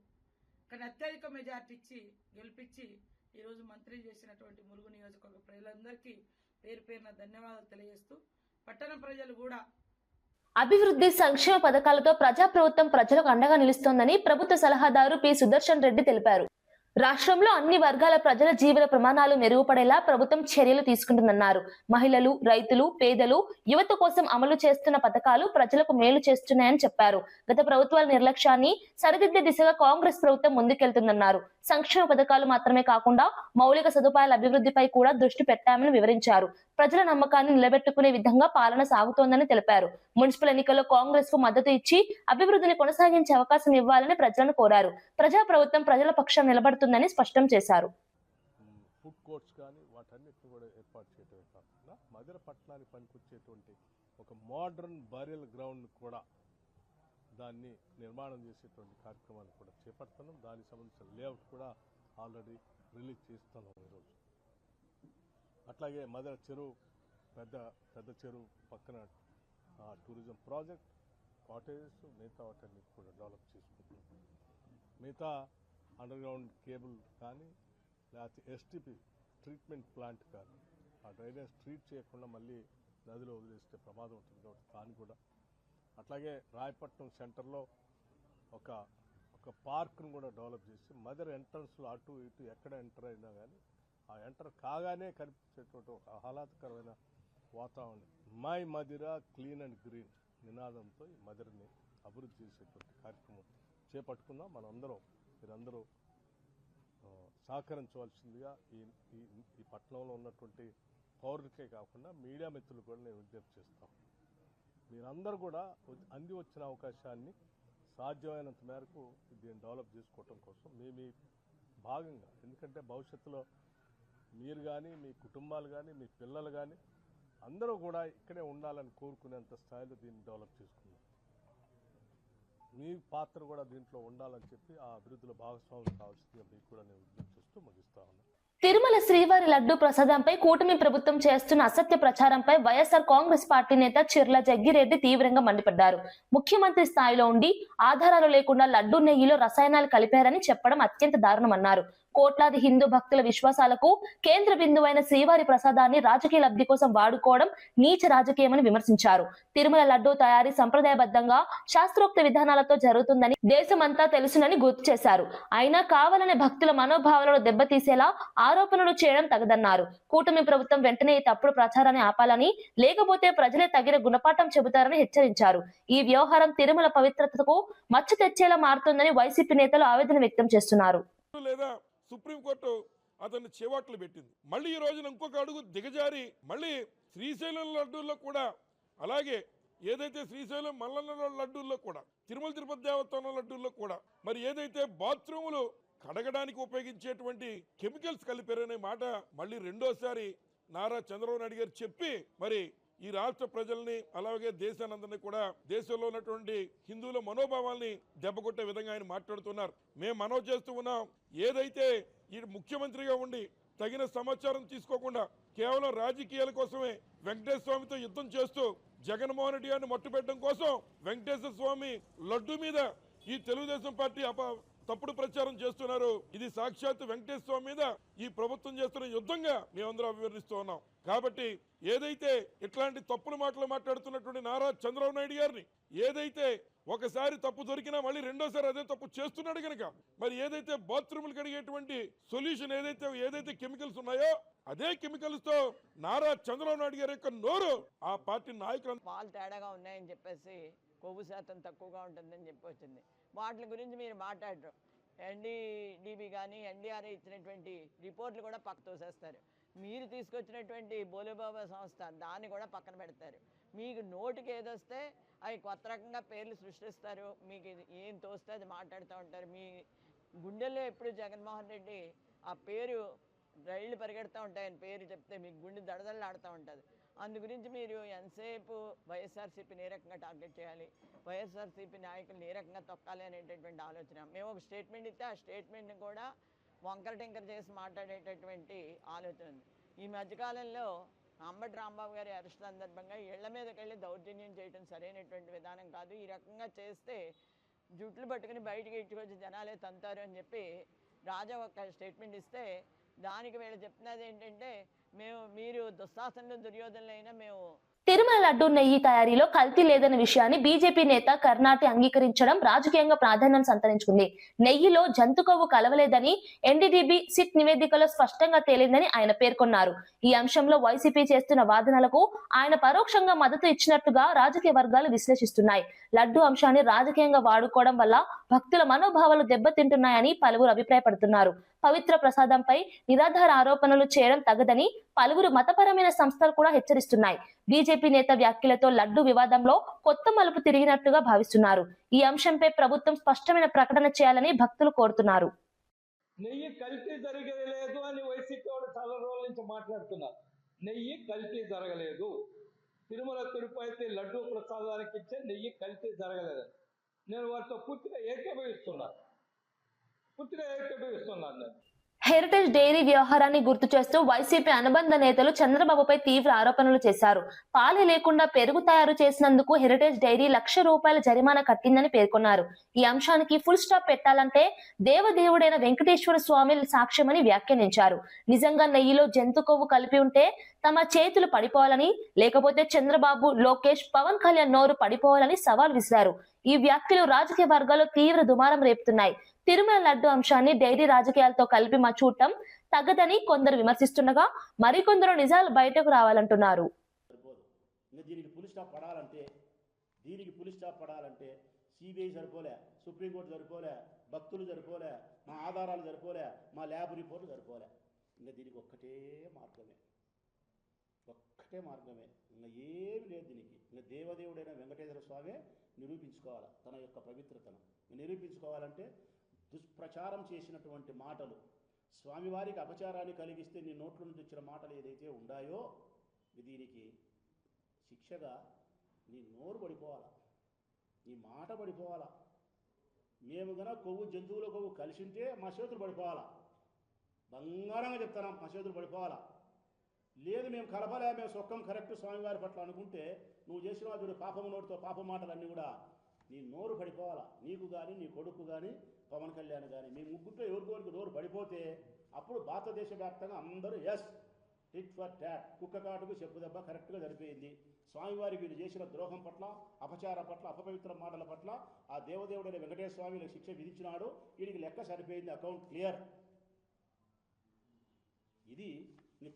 కానీ అత్యధిక మెజార్టీ ఇచ్చి గెలిపించి ఈరోజు మంత్రి చేసినటువంటి ములుగు నియోజకవర్గ ప్రజలందరికీ పేరు పేరున ధన్యవాదాలు తెలియజేస్తూ, పట్టణ ప్రజలు కూడా అభివృద్ధి సంక్షేమ పథకాలతో ప్రజాప్రభుత్వం ప్రజలకు అండగా నిలుస్తోందని ప్రభుత్వ సలహాదారు పి సుదర్శన్ రెడ్డి తెలిపారు. రాష్ట్రంలో అన్ని వర్గాల ప్రజల జీవన ప్రమాణాలు మెరుగుపడేలా ప్రభుత్వం చర్యలు తీసుకుంటుందన్నారు. మహిళలు, రైతులు, పేదలు, యువత కోసం అమలు చేస్తున్న పథకాలు ప్రజలకు మేలు చేస్తున్నాయని చెప్పారు. గత ప్రభుత్వాల నిర్లక్ష్యాన్ని సరిదిద్దే దిశగా కాంగ్రెస్ ప్రభుత్వం ముందుకెళ్తుందన్నారు. సంక్షేమ పథకాలు మాత్రమే కాకుండా మౌలిక సదుపాయాల అభివృద్ధిపై కూడా దృష్టి పెట్టామని వివరించారు. ప్రజల నమ్మకాన్ని నిలబెట్టుకునే విధంగా పాలన సాగుతోందని తెలిపారు. మున్సిపల్ ఎన్నికల్లో కాంగ్రెస్ కు మద్దతు ఇచ్చి అభివృద్ధిని కొనసాగించే అవకాశం ఇవ్వాలని ప్రజలను కోరారు. ప్రజాప్రభుత్వం ప్రజల పక్షాన నిలబడుతుందని స్పష్టం చేశారు. ఫుడ్ కోర్ట్స్ కానీ వాటన్నిటిని కూడా ఏర్పాటు చేయడమే కాకుండా మధుర పట్టణానికి పనికొచ్చేటువంటి ఒక మోడర్న్ బరియల్ గ్రౌండ్ కూడా దాన్ని నిర్మాణం చేసేటువంటి కార్యక్రమాలు కూడా చేపడుతున్నాం. దానికి సంబంధించిన లేఅవుట్ కూడా ఆల్రెడీ రిలీజ్ చేస్తున్నాం ఈరోజు. అట్లాగే మదర్ చెరువు పెద్ద చెరువు పక్కన టూరిజం ప్రాజెక్ట్, కాటేజెస్, మిగతా వాటన్నిటి కూడా డెవలప్ చేసుకుంటున్నాం. మిగతా అండర్గ్రౌండ్ కేబుల్ కానీ లేకపోతే ఎస్టీపీ ట్రీట్మెంట్ ప్లాంట్ కానీ ఆ డ్రైనేజ్ ట్రీట్ చేయకుండా మళ్ళీ నదిలో వదిలేస్తే ప్రమాదం ఉంటుంది కాబట్టి దాన్ని కూడా, అట్లాగే రాయపట్నం సెంటర్లో ఒక పార్క్ను కూడా డెవలప్ చేసి మదర్ ఎంట్రన్స్లో అటు ఇటు ఎక్కడ ఎంటర్ అయినా కానీ ఆ ఎంటర్ కాగానే కనిపించేటువంటి ఒక ఆహ్లాదకరమైన వాతావరణం, my Madhira clean and green నినాదంతో ఈ మదిరని అభివృద్ధి చేసేటువంటి కార్యక్రమం చేపట్టుకుందాం. మీరందరూ సహకరించవలసిందిగా ఈ పట్టణంలో ఉన్నటువంటి పౌరులకే కాకుండా మీడియా మిత్రులు కూడా నేను విజ్ఞప్తి చేస్తాను. మీరందరూ కూడా అంది వచ్చిన అవకాశాన్ని సాధ్యమైనంత మేరకు దీన్ని డెవలప్ చేసుకోవటం కోసం మీ భాగంగా, ఎందుకంటే భవిష్యత్తులో మీరు కానీ, మీ కుటుంబాలు కానీ, మీ పిల్లలు కానీ అందరూ కూడా ఇక్కడే ఉండాలని కోరుకునేంత స్థాయిలో దీన్ని డెవలప్ చేసుకున్నాం. మీ పాత్ర కూడా దీంట్లో ఉండాలని చెప్పి ఆ అభివృద్ధిలో భాగస్వామ్యం కావాల్సిందిగా మీకు కూడా నేను విజ్ఞప్తి చేస్తూ ముగిస్తా ఉన్నాను. తిరుమల శ్రీవారి లడ్డు ప్రసాదంపై కూటమి ప్రభుత్వం చేస్తున్న అసత్య ప్రచారంపై వైఎస్ఆర్ కాంగ్రెస్ పార్టీ నేత చిర్ల జగ్గిరెడ్డి తీవ్రంగా మండిపడ్డారు. ముఖ్యమంత్రి స్థాయిలో ఉండి ఆధారాలు లేకుండా లడ్డు నెయ్యిలో రసాయనాలు కలిపారని చెప్పడం అత్యంత దారుణమన్నారు. కోట్లాది హిందూ భక్తుల విశ్వాసాలకు కేంద్ర బిందువైన శ్రీవారి ప్రసాదాన్ని రాజకీయ లబ్ధి కోసం వాడుకోవడం నీచ రాజకీయమని విమర్శించారు. తిరుమల లడ్డూ తయారీ సంప్రదాయబద్ధంగా శాస్త్రోక్త విధానాలతో జరుగుతుందని దేశమంతా తెలుసునని గుర్తు చేశారు. అయినా కావాలనే భక్తుల మనోభావాలను దెబ్బతీసేలా ఆరోపణలు చేయడం తగదన్నారు. కూటమి ప్రభుత్వం వెంటనే ఈ తప్పుడు ప్రచారాన్ని ఆపాలని, లేకపోతే ప్రజలే తగిన గుణపాఠం చెబుతారని హెచ్చరించారు. ఈ వ్యవహారం తిరుమల పవిత్రతకు మచ్చ తెచ్చేలా మారుతుందని వైసీపీ నేతలు ఆవేదన వ్యక్తం చేస్తున్నారు. సుప్రీంకోర్టు అతన్ని చేవాట్లు పెట్టింది. మళ్ళీ ఈ రోజున ఇంకొక అడుగు దిగజారి మళ్ళీ శ్రీశైలం లడ్డూల్లో కూడా, అలాగే ఏదైతే శ్రీశైలం మల్లన్న లడ్డూల్లో కూడా, తిరుమల తిరుపతి దేవస్థానం లడ్డూల్లో కూడా మరి ఏదైతే బాత్రూములు కడగడానికి ఉపయోగించేటువంటి కెమికల్స్ కలిపారనే మాట మళ్ళీ రెండోసారి నారా చంద్రబాబు నాయుడు గారు చెప్పి మరి ఈ రాష్ట్ర ప్రజల్ని అలాగే దేశానందరినీ కూడా, దేశంలో ఉన్నటువంటి హిందువుల మనోభావాల్ని దెబ్బకొట్టే విధంగా ఆయన మాట్లాడుతున్నారు. మేము మనవి చేస్తూ ఉన్నాం, ఏదైతే ఈ ముఖ్యమంత్రిగా ఉండి తగిన సమాచారం తీసుకోకుండా కేవలం రాజకీయాల కోసమే వెంకటేశ్వర స్వామితో యుద్ధం చేస్తూ జగన్మోహన్ రెడ్డి గారిని మట్టుపెట్టడం కోసం వెంకటేశ్వర స్వామి లడ్డు మీద ఈ తెలుగుదేశం పార్టీ తప్పుడు ప్రచారం చేస్తున్నారు. ఇది సాక్షాత్ వెంకటేశ్వర స్వామి మీద ఈ ప్రభుత్వం చేస్తున్న యుద్ధంగా మేమందరం అభివర్ణిస్తూ ఉన్నాం. కాబట్టి ఏదైతే ఇట్లాంటి తప్పుడు మాటలు మాట్లాడుతున్నటువంటి నారా చంద్రబాబు నాయుడు గారిని, ఏదైతే ఒకసారి తప్పు దొరికినా మళ్ళీ రెండోసారి అదే తప్పు చేస్తున్నాడు కనుక మరి ఏదైతే బాత్రూములు కడిగేటువంటి సొల్యూషన్ ఏదైతే కెమికల్స్ ఉన్నాయో అదే కెమికల్స్ తో నారా చంద్రబాబు నాయుడు గారి యొక్క నోరు ఆ పార్టీ నాయకులు పాలు తేడాగా ఉన్నాయని చెప్పేసి కొవ్వు శాతం తక్కువగా ఉంటుందని చెప్పి వచ్చింది. వాటి గురించి మీరు మాట్లాడరు. ఎన్డీడీబీ కానీ ఎన్డీఆర్ఏ ఇచ్చినటువంటి రిపోర్ట్లు కూడా పక్క తోసేస్తారు. మీరు తీసుకొచ్చినటువంటి బోలేబాబా సంస్థ దాన్ని కూడా పక్కన పెడతారు. మీకు నోటికి ఏదొస్తే అవి కొత్త రకంగా పేర్లు సృష్టిస్తారు. మీకు ఏం తోస్తే అది మాట్లాడుతూ ఉంటారు. మీ గుండెల్లో ఎప్పుడు జగన్మోహన్ రెడ్డి ఆ పేరు రైళ్లు పరిగెడుతూ ఉంటాయని పేరు చెప్తే మీకు గుండె దడదడలాడుతూ ఉంటుంది. అందు గురించి మీరు ఎంతసేపు వైఎస్ఆర్సీపీని ఏ రకంగా టార్గెట్ చేయాలి, వైఎస్ఆర్సీపీ నాయకులను ఏ రకంగా తొక్కాలి అనేటటువంటి ఆలోచన. మేము ఒక స్టేట్మెంట్ ఇస్తే ఆ స్టేట్మెంట్ని కూడా వంకర టింకర్ చేసి మాట్లాడేటటువంటి ఆలోచన ఉంది. ఈ మధ్యకాలంలో అంబటి రాంబాబు గారి అరెస్ట్ సందర్భంగా ఇళ్ల మీదకి వెళ్ళి దౌర్జన్యం చేయడం సరైనటువంటి విధానం కాదు. ఈ రకంగా చేస్తే జుట్లు పట్టుకుని బయటికి ఇట్టుకొచ్చి జనాలే తంతారు అని చెప్పి రాజా ఒక స్టేట్మెంట్ ఇస్తే దానికి వీళ్ళు చెప్తున్నది ఏంటంటే మీరు దుశ్శాసనులు దుర్యోధనులు అయినా మేము తిరుమల లడ్డూ నెయ్యి తయారీలో కల్తీ లేదన్న విషయాన్ని బీజేపీ నేత కర్ణాటి అంగీకరించడం రాజకీయంగా ప్రాధాన్యం సంతరించుకుంది. నెయ్యిలో జంతు కొవ్వు కలవలేదని ఎన్డీడీబీ సిట్ నివేదికలో స్పష్టంగా తేలిందని ఆయన పేర్కొన్నారు. ఈ అంశంలో వైసీపీ చేస్తున్న వాదనలకు ఆయన పరోక్షంగా మద్దతు ఇచ్చినట్టుగా రాజకీయ వర్గాలు విశ్లేషిస్తున్నాయి. లడ్డూ అంశాన్ని రాజకీయంగా వాడుకోవడం వల్ల భక్తుల మనోభావాలు దెబ్బతింటున్నాయని పలువురు అభిప్రాయపడుతున్నారు. పవిత్ర ప్రసాదంపై నిరాధార ఆరోపణలు చేయడం తగదని పలువురు మతపరమైన సంస్థలు కూడా హెచ్చరిస్తున్నాయి. బీజేపీ నేత వ్యాఖ్యలతో లడ్డు వివాదంలో కొత్త మలుపు తిరిగినట్టుగా భావిస్తున్నారు. ఈ అంశంపై ప్రభుత్వం స్పష్టమైన ప్రకటన చేయాలని భక్తులు కోరుతున్నారు. నెయ్యి కల్తీ జరగలేదు అని వైసీపీ వాళ్ళు చాలా రోజుల నుంచి మాట్లాడుతున్నారు. నెయ్యి కల్తీ జరగలేదు. తిరుమల తిరుపతి లడ్డు ప్రసాదానికి ఇచ్చే నెయ్యి కల్తీ జరగలేదు. నేను వారితో పూర్తిగా ఏకీభవిస్తున్నాను. హెరిటేజ్ డైరీ వ్యవహారాన్ని గుర్తు చేస్తూ వైసీపీ అనుబంధ నేతలు చంద్రబాబుపై తీవ్ర ఆరోపణలు చేశారు. పాలే లేకుండా పెరుగు తయారు చేసినందుకు హెరిటేజ్ డైరీ ₹1,00,000 జరిమానా కట్టిందని పేర్కొన్నారు. ఈ అంశానికి ఫుల్ స్టాప్ పెట్టాలంటే దేవదేవుడైన వెంకటేశ్వర స్వామి సాక్ష్యమని వ్యాఖ్యానించారు. నిజంగా నెయ్యిలో జంతు కొవ్వు కలిపి ఉంటే తమ చేతులు పడిపోవాలని, లేకపోతే చంద్రబాబు, లోకేష్, పవన్ కళ్యాణ్ నోరు పడిపోవాలని సవాల్ విసిరారు. ఈ వ్యాఖ్యలు రాజకీయ వర్గాల్లో తీవ్ర దుమారం రేపుతున్నాయి. తిరుమల లడ్డు అంశాన్ని డైరీ రాజకీయాలతో కలిపి చూడటం తగ్గదని కొందరు విమర్శిస్తుండగా మరికొందరు నిజాలు బయటకు రావాలంటున్నారు. దీనికి పులి స్టాప్ పడాలంటే సిబిఐ సరిపోలే, సుప్రీంకోర్టు సరిపోలే, భక్తులు సరిపోలే, మా ఆధారాలు సరిపోలే, మా ల్యాబ్ రిపోర్ట్లు సరిపోలే. ఇంకా దీనికి ఒక్కటే మార్గమే. ఇంకా ఏమి లేదు దీనికి. ఇంకా దేవదేవుడైన వెంకటేశ్వర స్వామి నిరూపించుకోవాలి తన యొక్క పవిత్రతను. నిరూపించుకోవాలంటే దుష్ప్రచారం చేసినటువంటి మాటలు, స్వామివారికి అపచారాన్ని కలిగిస్తే నీ నోట్ల నుంచి వచ్చిన మాటలు ఏదైతే ఉన్నాయో దీనికి శిక్షగా నీ నోరు పడిపోవాలా, నీ మాట పడిపోవాలా. మేము గన కొవ్వు జంతువుల కొవ్వు కలిసి ఉంటే మా చేతులు పడిపోవాలా. బంగారంగా చెప్తున్నాం, మా చేతులు పడిపోవాలా. లేదు మేము కలపలే, మేము సొక్కం కరెక్ట్ స్వామివారి పట్ల అనుకుంటే నువ్వు చేసిన వాడు పాపము నోటితో పాప మాటలన్నీ కూడా నీ నోరు పడిపోవాలా. నీకు కానీ, నీ కొడుకు కానీ, పవన్ కళ్యాణ్ కానీ, మీ ముగ్గురితో ఎవరికోరికి నోరు పడిపోతే అప్పుడు భారతదేశ వ్యాప్తంగా అందరూ ఎస్ టిట్ ఫర్ ట్యాట్, కుక్క కాటుకు చెప్పు దెబ్బ కరెక్ట్గా సరిపోయింది. స్వామివారికి వీళ్ళు చేసిన ద్రోహం పట్ల, అపచారం పట్ల, అపవిత్ర మాటల పట్ల ఆ దేవదేవుడైన వెంకటేశ్వర స్వామి శిక్ష విధించినాడు. వీడికి లెక్క సరిపోయింది, అకౌంట్ క్లియర్. ఇది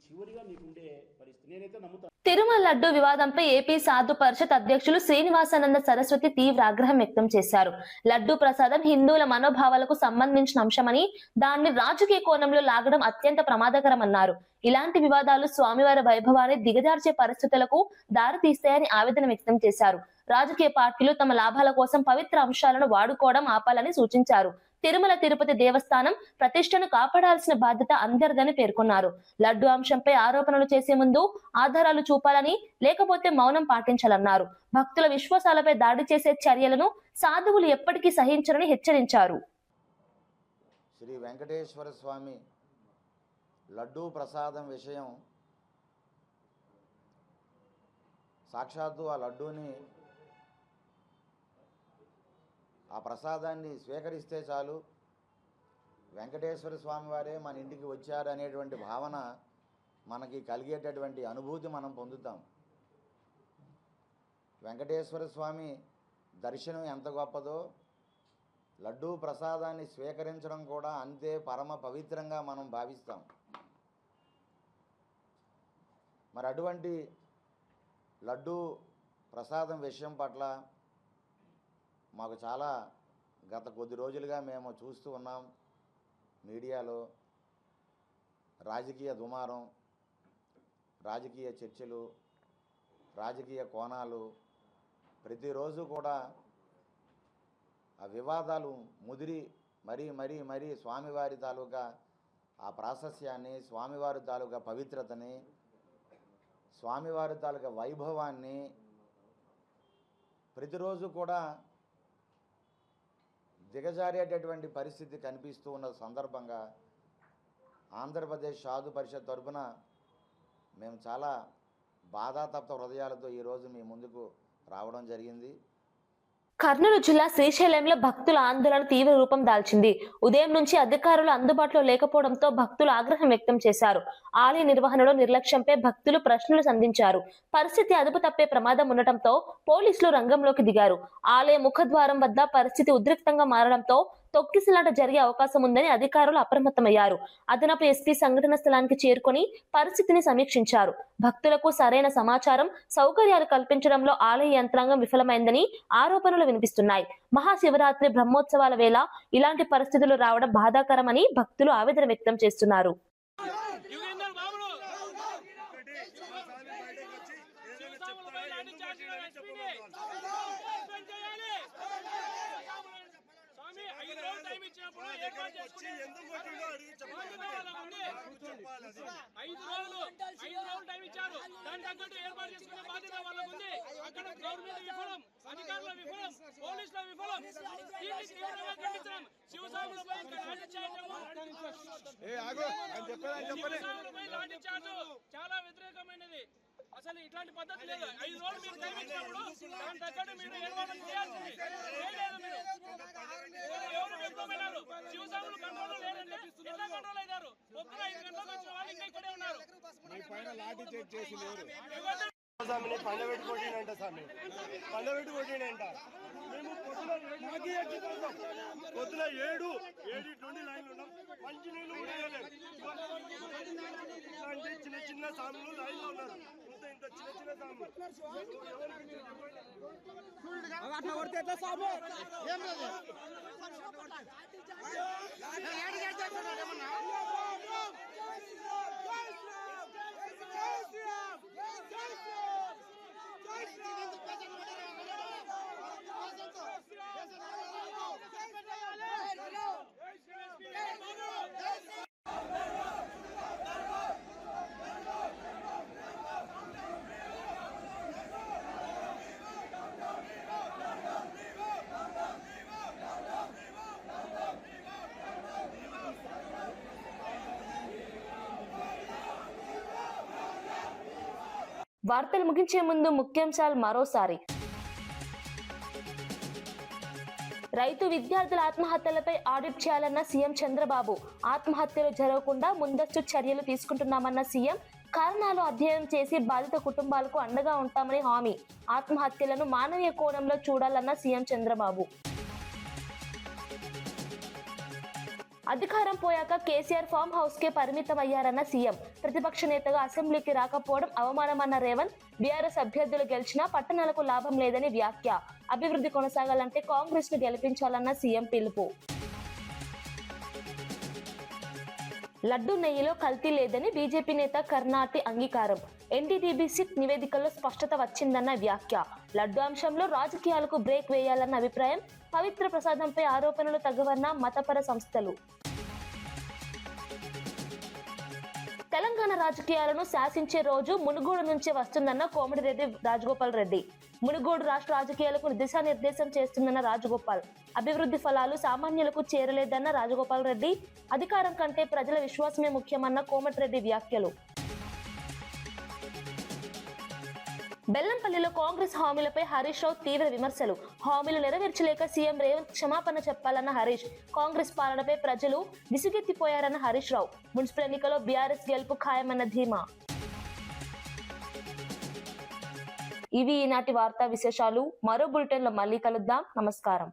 చివరిగా నీకుండే పరిస్థితి. నేనైతే నమ్ముతాను. తిరుమల లడ్డు వివాదంపై ఏపీ సాధు పరిషత్ అధ్యక్షులు శ్రీనివాసానంద సరస్వతి తీవ్ర ఆగ్రహం వ్యక్తం చేశారు. లడ్డు ప్రసాదం హిందువుల మనోభావాలకు సంబంధించిన అంశమని దాన్ని రాజకీయ కోణంలో లాగడం అత్యంత ప్రమాదకరమన్నారు. ఇలాంటి వివాదాలు స్వామివారి వైభవాన్ని దిగజార్చే పరిస్థితులకు దారితీస్తాయని ఆవేదన వ్యక్తం చేశారు. రాజకీయ పార్టీలు తమ లాభాల కోసం పవిత్ర అంశాలను వాడుకోవడం ఆపాలని సూచించారు. తిరుమల తిరుపతి దేవస్థానం ప్రతిష్టను కాపాడాల్సిన బాధ్యత అందరిదని పేర్కొన్నారు. లడ్డు అంశంపై ఆరోపణలు చేసే ముందు ఆధారాలు చూపాలని, లేకపోతే మౌనం పాటించాలన్నారు. భక్తుల విశ్వాసాలపై దాడి చేసే చర్యలను సాధువులు ఎప్పటికీ సహించరని హెచ్చరించారు. శ్రీ వెంకటేశ్వర స్వామి లడ్డూ ప్రసాదం విషయం, సాక్షాత్తు ఆ లడ్డూని, ఆ ప్రసాదాన్ని స్వీకరిస్తే చాలు వెంకటేశ్వర స్వామి వారే మన ఇంటికి వచ్చారు అనేటువంటి భావన మనకి కలిగేటటువంటి అనుభూతి మనం పొందుతాం. వెంకటేశ్వర స్వామి దర్శనం ఎంత గొప్పదో లడ్డూ ప్రసాదాన్ని స్వీకరించడం కూడా అంతే పరమ పవిత్రంగా మనం భావిస్తాం. మరి అటువంటి లడ్డూ ప్రసాదం విషయం పట్ల మాకు చాలా గత కొద్ది రోజులుగా మేము చూస్తూ ఉన్నాం. మీడియాలో రాజకీయ దుమారం, రాజకీయ చర్చలు, రాజకీయ కోణాలు, ప్రతిరోజు కూడా ఆ వివాదాలు ముదిరి మరీ స్వామివారి తాలూకా ఆ ప్రాశస్యాన్ని, స్వామివారి తాలూకా పవిత్రతని, స్వామివారి తాలూకా వైభవాన్ని ప్రతిరోజు కూడా దిగజారేటటువంటి పరిస్థితి కనిపిస్తూ ఉన్న సందర్భంగా ఆంధ్రప్రదేశ్ సాధు పరిషత్ తరఫున మేము చాలా బాధాతప్త హృదయాలతో ఈరోజు మీ ముందుకు రావడం జరిగింది. కర్నూలు జిల్లా శ్రీశైలంలో భక్తుల ఆందోళన తీవ్ర రూపం దాల్చింది. ఉదయం నుంచి అధికారులు అందుబాటులో లేకపోవడంతో భక్తులు ఆగ్రహం వ్యక్తం చేశారు. ఆలయ నిర్వహణలో నిర్లక్ష్యంపై భక్తులు ప్రశ్నలు సంధించారు. పరిస్థితి అదుపు తప్పే ప్రమాదం ఉండటంతో పోలీసులు రంగంలోకి దిగారు. ఆలయ ముఖద్వారం వద్ద పరిస్థితి ఉద్రిక్తంగా మారడంతో తొక్కిసలాట జరిగే అవకాశం ఉందని అధికారులు అప్రమత్తమయ్యారు. అదనపు ఎస్పీ సంఘటన స్థలానికి చేరుకొని పరిస్థితిని సమీక్షించారు. భక్తులకు సరైన సమాచారం, సౌకర్యాలు కల్పించడంలో ఆలయ యంత్రాంగం విఫలమైందని ఆరోపణలు వినిపిస్తున్నాయి. మహాశివరాత్రి బ్రహ్మోత్సవాల వేళ ఇలాంటి పరిస్థితులు రావడం బాధాకరమని భక్తులు ఆవేదన వ్యక్తం చేస్తున్నారు. చాలా వ్యతిరేకమైనది. అసలు ఇట్లాంటి పద్ధతి లేదు. 5 రోజులు మీరు టైం ఇచ్చినప్పుడు దాని తగ్గట్టు మీరు ఏర్పాటు చేయాల్సింది. ఎవరు వెళ్తున్నారు? శివసాములు కంట్రోల్ లేదంటే ఎట్లా కంట్రోల్ అయ్యారు? పొద్దున 5 గంటలకు వచ్చిన వాళ్ళు ఇంకా ఇక్కడే ఉన్నారు. పండబెట్టి కొట్టినంట స్వామి, పండబెట్టి కొట్టినంట. మేము పొద్దున 7 నుండి లైన్లు ఉన్నాం. మంచి నీళ్ళు ఉండలేదు. ఇట్లాంటి చిన్న చిన్న సాములు లైన్లో ఉన్నారు. ఇంత చిన్న చిన్న సాములు అట్లా కొడితే ఎట్లా సాము? ఏం లేదు. వార్తలు ముగించే ముందు ముఖ్యాంశాలు మరోసారి. రైతు విద్యార్థుల ఆత్మహత్యలపై ఆడిట్ చేయాలన్న సీఎం చంద్రబాబు. ఆత్మహత్యలు జరగకుండా ముందస్తు చర్యలు తీసుకుంటున్నామన్న సీఎం. కారణాలు అధ్యయనం చేసి బాధిత కుటుంబాలకు అండగా ఉంటామని హామీ. ఆత్మహత్యలను మానవీయ కోణంలో చూడాలన్న సీఎం చంద్రబాబు. అధికారం పోయాక కేసీఆర్ ఫామ్ హౌస్ కే పరిమితమయ్యారన్న సీఎం. ప్రతిపక్ష నేతగా అసెంబ్లీకి రాకపోవడం అవమానమన్న రేవంత్. బీఆర్ఎస్ అభ్యర్థులు గెలిచినా పట్టణాలకు లాభం లేదని వ్యాఖ్య. అభివృద్ధి కొనసాగాలంటే కాంగ్రెస్ ను గెలిపించాలన్న సీఎం పిలుపు. లడ్డు నెయ్యిలో కల్తీ లేదని బీజేపీ నేత కర్ణాటి అంగీకారం. ఎన్డీటీబీ సిట్ నివేదికల్లో స్పష్టత వచ్చిందన్న వ్యాఖ్య. లడ్డు అంశంలో రాజకీయాలకు బ్రేక్ వేయాలన్న అభిప్రాయం. పవిత్ర ప్రసాదంపై ఆరోపణలు తగ్గవన్న మతపర సంస్థలు. తెలంగాణ రాజకీయాలను శాసించే రోజు మునుగోడు నుంచే వస్తుందన్న కోమటిరెడ్డి రాజగోపాల్ రెడ్డి. మునుగోడు రాష్ట్ర రాజకీయాలకు దిశానిర్దేశం చేస్తుందన్న రాజగోపాల్. అభివృద్ధి ఫలాలు సామాన్యులకు చేరలేదన్న రాజగోపాల్ రెడ్డి. అధికారం కంటే ప్రజల విశ్వాసమే ముఖ్యమన్న కోమటిరెడ్డి వ్యాఖ్యలు. బెల్లంపల్లిలో కాంగ్రెస్ హామీలపై హరీష్ రావు తీవ్ర విమర్శలు. హామీలు నెరవేర్చలేక సీఎం రేవంత్ క్షమాపణ చెప్పాలన్న హరీష్. కాంగ్రెస్ పాలనపై ప్రజలు విసుగెత్తిపోయారన్న హరీష్ రావు. మున్సిపల్ ఎన్నికల్లో బీఆర్ఎస్ గెలుపు ఖాయమన్న ధీమా. ఇవి ఈనాటి వార్తా విశేషాలు. మరో బులెటిన్లో మళ్ళీ కలుద్దాం. నమస్కారం.